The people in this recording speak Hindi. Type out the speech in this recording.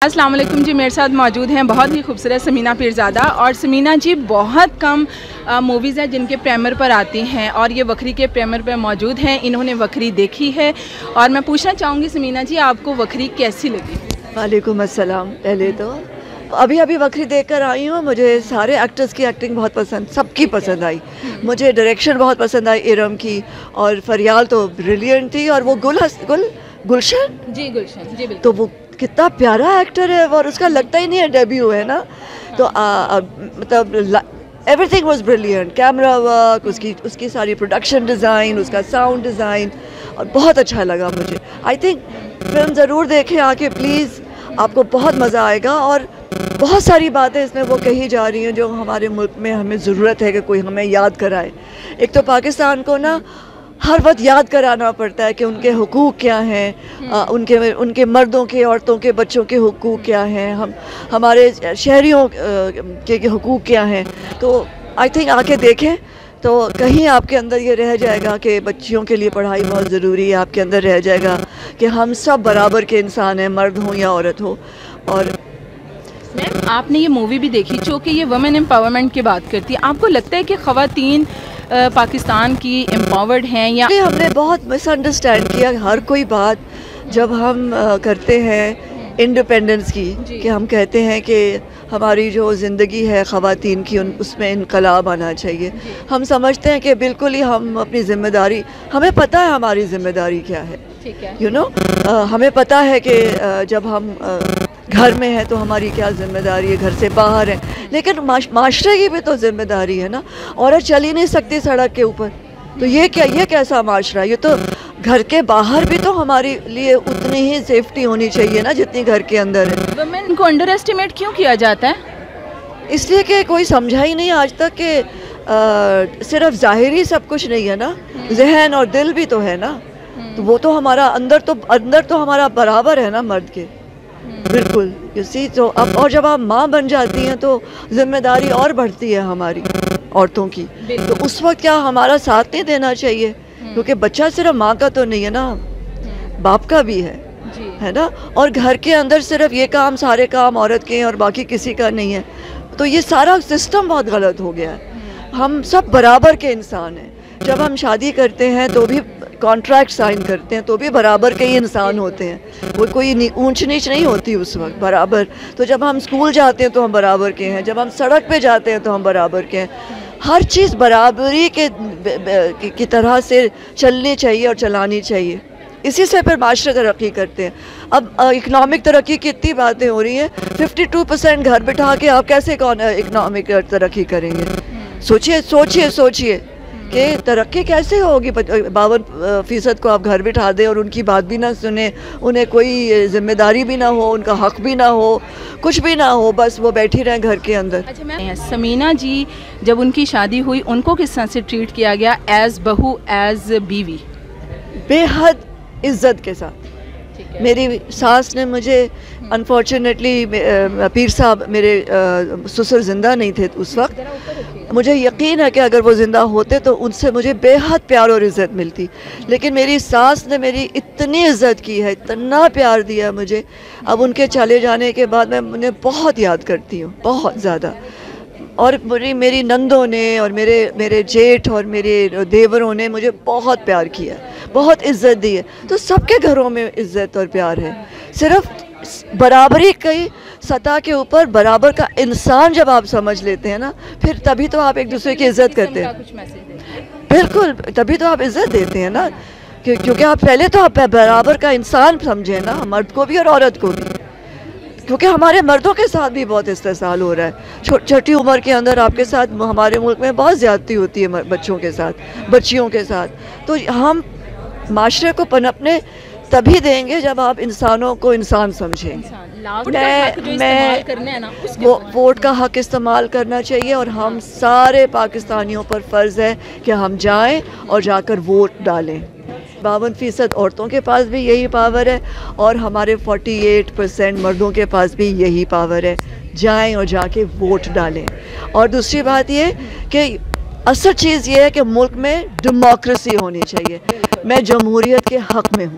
अस्सलाम वालेकुम जी, मेरे साथ मौजूद हैं बहुत ही खूबसूरत समीना पीरज़ादा। और समीना जी बहुत कम मूवीज़ हैं जिनके प्रीमियर पर आती हैं और ये वक्री के प्रीमियर पर मौजूद हैं। इन्होंने वक्री देखी है और मैं पूछना चाहूँगी समीना जी, आपको वक्री कैसी लगी? वालेकुम अस्सलाम। पहले तो अभी वक्री देख कर आई हूँ। मुझे सारे एक्टर्स की एक्टिंग बहुत पसंद, सबकी पसंद आई। मुझे डायरेक्शन बहुत पसंद आई इरम की, और फरियाल तो ब्रिलियंट थी। और वो गुलशन जी, गुलशन जी, तो वो कितना प्यारा एक्टर है और उसका लगता ही नहीं है डेब्यू है ना। तो मतलब everything was brilliant. Camera work, उसकी सारी प्रोडक्शन डिज़ाइन, उसका साउंड डिज़ाइन, और बहुत अच्छा लगा मुझे। आई थिंक फिल्म ज़रूर देखें आके प्लीज़, आपको बहुत मज़ा आएगा। और बहुत सारी बातें इसमें वो कही जा रही हैं जो हमारे मुल्क में हमें ज़रूरत है कि कोई हमें याद कराए। एक तो पाकिस्तान को ना हर वक्त याद कराना पड़ता है कि उनके हुकूक क्या हैं, उनके मर्दों के, औरतों के, बच्चों के हुकूक क्या हैं, हमारे शहरियों के हुकूक क्या हैं। तो आई थिंक आके देखें तो कहीं आपके अंदर ये रह जाएगा कि बच्चियों के लिए पढ़ाई बहुत ज़रूरी है। आपके अंदर रह जाएगा कि हम सब बराबर के इंसान हैं, मर्द हो या औरत हो। और मैम, आपने ये मूवी भी देखी जो कि ये वुमेन एम्पावरमेंट की बात करती है। आपको लगता है कि ख़वातीन पाकिस्तान की एम्पावर्ड हैं या? हमने बहुत मिसअंडरस्टैंड किया हर कोई बात जब हम करते हैं इंडिपेंडेंस की, कि हम कहते हैं कि हमारी जो ज़िंदगी है ख़वातीन की, उसमें इनकलाब आना चाहिए। हम समझते हैं कि बिल्कुल ही हम अपनी ज़िम्मेदारी, हमें पता है हमारी ज़िम्मेदारी क्या है, यू नो हमें पता है कि जब हम घर में है तो हमारी क्या ज़िम्मेदारी है, घर से बाहर है। लेकिन माशरे की भी तो ज़िम्मेदारी है ना। औरत चल ही नहीं सकती सड़क के ऊपर, तो ये कैसा माशरा? ये तो घर के बाहर भी तो हमारे लिए उतनी ही सेफ्टी होनी चाहिए ना जितनी घर के अंदर है। वुमेन को अंडर एस्टिमेट क्यों किया जाता है? इसलिए कि कोई समझा ही नहीं आज तक कि सिर्फ ज़ाहिरी सब कुछ नहीं है ना, जहन और दिल भी तो है ना। तो वो तो हमारा अंदर तो हमारा बराबर है ना मर्द के, बिल्कुल। यू सी, तो अब और जब आप माँ बन जाती हैं तो जिम्मेदारी और बढ़ती है हमारी औरतों की। तो उस वक्त क्या हमारा साथ नहीं देना चाहिए? क्योंकि बच्चा सिर्फ माँ का तो नहीं है ना, बाप का भी है ना। और घर के अंदर सिर्फ ये काम, सारे काम औरत के हैं और बाकी किसी का नहीं है। तो ये सारा सिस्टम बहुत गलत हो गया है। हम सब बराबर के इंसान हैं। जब हम शादी करते हैं तो भी कॉन्ट्रैक्ट साइन करते हैं तो भी बराबर के ही इंसान होते हैं, वो कोई ऊंच नीच नहीं होती उस वक्त, बराबर। तो जब हम स्कूल जाते हैं तो हम बराबर के हैं, जब हम सड़क पे जाते हैं तो हम बराबर के हैं। हर चीज़ बराबरी की तरह से चलनी चाहिए और चलानी चाहिए। इसी से फिर माशरे तरक्की करते हैं। अब इकनॉमिक तरक्की की इतनी बातें हो रही हैं, 52% घर बिठा के आप कैसे इकनॉमिक तरक्की करेंगे? सोचिए कि तरक्की कैसे होगी? 52% को आप घर बिठा दें और उनकी बात भी ना सुने, उन्हें कोई जिम्मेदारी भी ना हो, उनका हक भी ना हो, कुछ भी ना हो, बस वो बैठी रहें घर के अंदर। अच्छा मैम, समीना जी जब उनकी शादी हुई उनको किस तरह से ट्रीट किया गया, एज बहू, एज बीवी? बेहद इज्जत के साथ। मेरी सास ने मुझे, अनफॉर्चुनेटली पीर साहब मेरे ससुर ज़िंदा नहीं थे उस वक्त। मुझे यकीन है कि अगर वो ज़िंदा होते तो उनसे मुझे बेहद प्यार और इज़्ज़त मिलती। लेकिन मेरी सास ने मेरी इतनी इज़्ज़त की है, इतना प्यार दिया मुझे। अब उनके चले जाने के बाद मैं उन्हें बहुत याद करती हूँ, बहुत ज़्यादा। और मेरी नंदों ने और मेरे जेठ और मेरे देवरों ने मुझे बहुत प्यार किया, बहुत इज़्ज़त दी है। तो सबके घरों में इज़्ज़त और प्यार है। सिर्फ बराबरी की सतह के ऊपर बराबर का इंसान जब आप समझ लेते हैं ना, फिर तभी तो आप एक दूसरे की इज़्ज़त करते हैं। बिल्कुल, तभी तो आप इज़्ज़त देते हैं ना, क्योंकि आप पहले तो आप बराबर का इंसान समझें ना, मर्द को भी और औरत को भी। क्योंकि हमारे मर्दों के साथ भी बहुत इस्तेसाल हो रहा है। छोटी उम्र के अंदर आपके साथ, हमारे मुल्क में बहुत ज़्यादती होती है बच्चों के साथ, बच्चियों के साथ। तो हम माशरे को पनपने तभी देंगे जब आप इंसानों को इंसान समझें। वोट का हक इस्तेमाल करना चाहिए और हम सारे पाकिस्तानियों पर फ़र्ज़ है कि हम जाएं और जाकर वोट डालें। 52% औरतों के पास भी यही पावर है और हमारे 48% मर्दों के पास भी यही पावर है। जाएं और जाके वोट डालें। और दूसरी बात ये कि असल चीज़ ये है कि मुल्क में डेमोक्रेसी होनी चाहिए। मैं जमहूरियत के हक़ में हूँ।